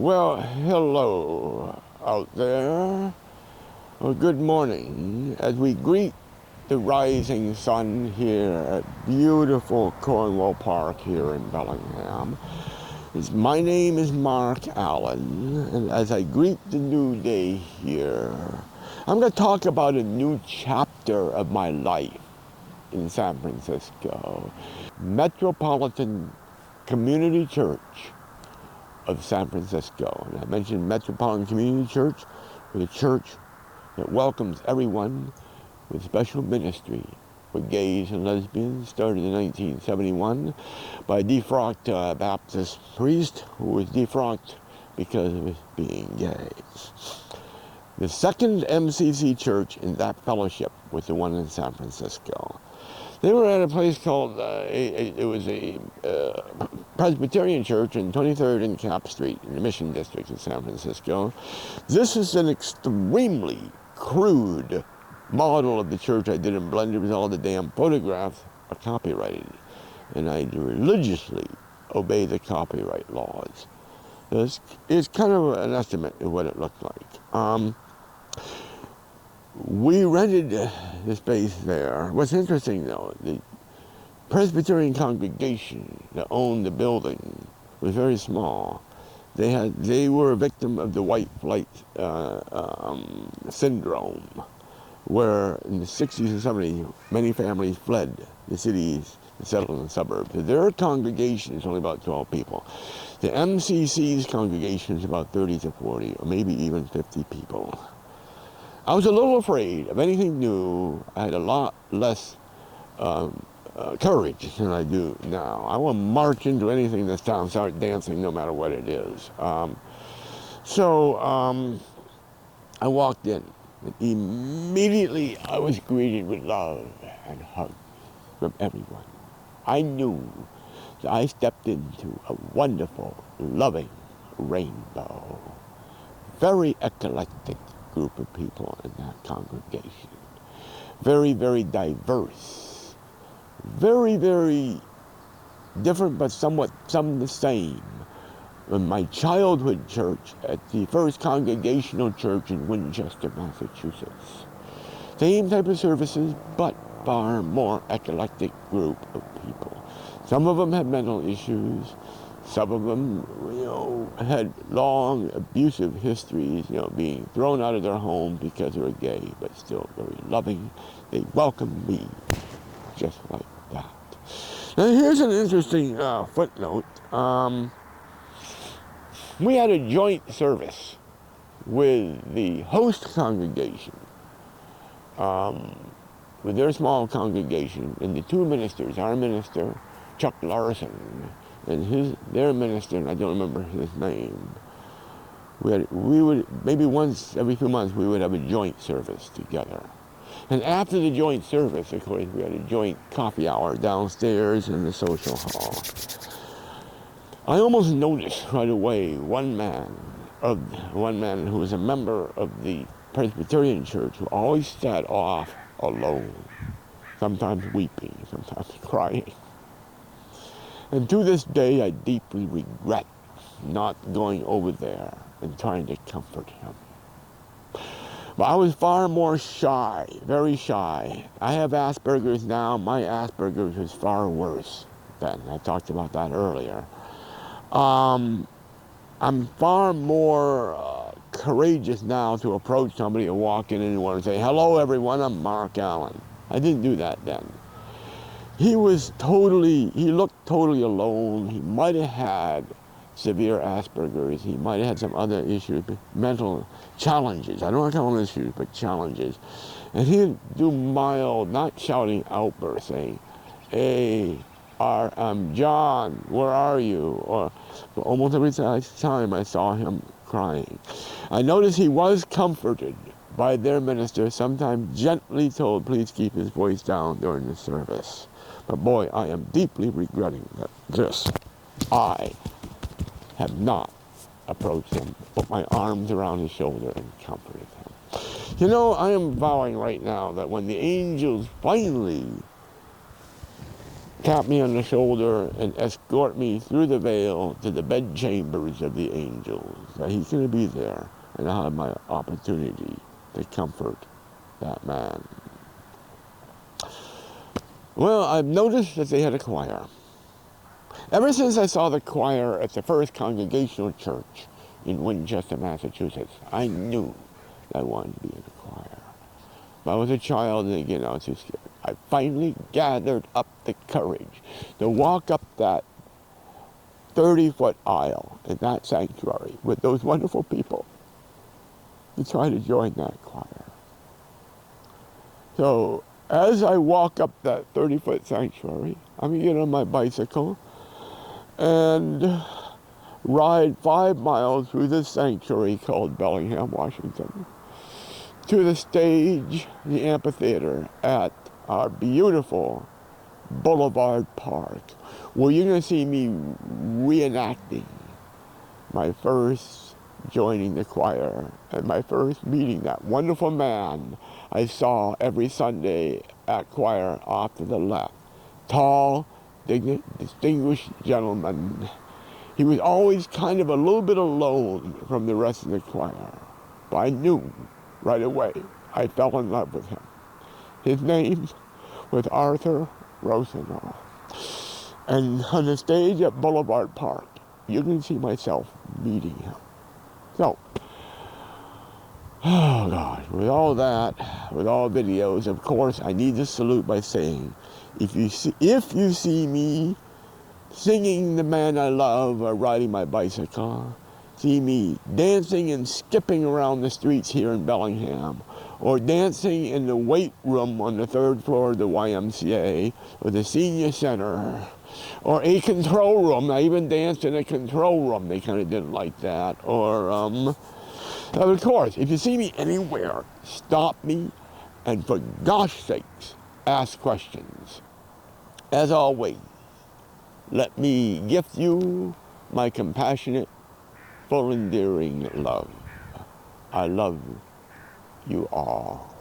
Well, hello out there. Well, good morning as we greet the rising sun here at beautiful Cornwall Park here in Bellingham. My name is Mark Allen, and as I greet the new day here, I'm going to talk about a new chapter of my life in San Francisco. Metropolitan Community Church of San Francisco. And I mentioned Metropolitan Community Church, with a church that welcomes everyone with special ministry for gays and lesbians, started in 1971 by a defrocked Baptist priest who was defrocked because of his being gay. The second MCC church in that fellowship was the one in San Francisco. They were at a place called, it was a Presbyterian church in 23rd and Cap Street in the Mission District of San Francisco. This is an extremely crude model of the church I did in Blender because all the damn photographs are copyrighted. And I religiously obey the copyright laws. It's kind of an estimate of what it looked like. We rented the space there. What's interesting though, the Presbyterian congregation that owned the building was very small. They were a victim of the white flight syndrome, where in the 60s and 70s, many families fled the cities and settled in the suburbs. Their congregation is only about 12 people. The MCC's congregation is about 30 to 40, or maybe even 50 people. I was a little afraid of anything new. I had a lot less courage than I do now. I will march into anything that's down, start dancing no matter what it is. So I walked in. And immediately I was greeted with love and hugs from everyone. I knew that I stepped into a wonderful, loving rainbow. Very eclectic group of people in that congregation. Very, very diverse. Very, very different, but somewhat some the same. In my childhood church at the First Congregational Church in Winchester, Massachusetts. Same type of services, but far more eclectic group of people. Some of them had mental issues. Some of them, had long abusive histories, being thrown out of their home because they were gay, but still very loving. They welcomed me just like that. Now here's an interesting footnote. We had a joint service with the host congregation, with their small congregation, and the two ministers, our minister, Chuck Larson, and their minister, and I don't remember his name. We would, maybe once every few months, we would have a joint service together. And after the joint service, of course, we had a joint coffee hour downstairs in the social hall. I almost noticed right away one man who was a member of the Presbyterian church who always sat off alone, sometimes weeping, sometimes crying. And to this day, I deeply regret not going over there and trying to comfort him. But I was far more shy, very shy. I have Asperger's now. My Asperger's was far worse then. I talked about that earlier. I'm far more courageous now to approach somebody or walk in anywhere and say, "Hello, everyone, I'm Mark Allen." I didn't do that then. He looked totally alone. He might have had severe Asperger's. He might have had some other issues, mental challenges. I don't want to call them issues, but challenges. And he'd do mild, not shouting outbursts, saying, "Hey, I'm John, where are you?" Or almost every time I saw him crying. I noticed he was comforted by their minister, sometimes gently told, please keep his voice down during the service. But boy, I am deeply regretting that I have not approached him, put my arms around his shoulder and comforted him. I am vowing right now that when the angels finally tap me on the shoulder and escort me through the veil to the bedchambers of the angels. He's going to be there, and I'll have my opportunity to comfort that man. Well, I've noticed that they had a choir. Ever since I saw the choir at the First Congregational Church in Winchester, Massachusetts, I knew that I wanted to be in a choir. But I was a child, and again, I was too scared. I finally gathered up the courage to walk up that 30-foot aisle in that sanctuary with those wonderful people to try to join that choir. So as I walk up that 30-foot sanctuary, I'm going to get on my bicycle and ride 5 miles through this sanctuary called Bellingham, Washington, to the stage, the amphitheater at our beautiful Boulevard Park, where you're going to see me reenacting my first joining the choir and my first meeting that wonderful man I saw every Sunday at choir off to the left. Tall, distinguished gentleman. He was always kind of a little bit alone from the rest of the choir, but I knew right away I fell in love with him. His name was Arthur Rosenau. And on the stage at Boulevard Park, you can see myself meeting him. So, oh gosh, with all that, with all videos, of course, I need to salute by saying, if you see me singing The Man I Love or riding my bicycle, see me dancing and skipping around the streets here in Bellingham, or dancing in the weight room on the 3rd floor of the YMCA, or the senior center, or a control room. I even danced in a control room. They kind of didn't like that. Or, of course, if you see me anywhere, stop me, and for gosh sakes, ask questions. As always, let me gift you my compassionate, full endearing love. I love you all.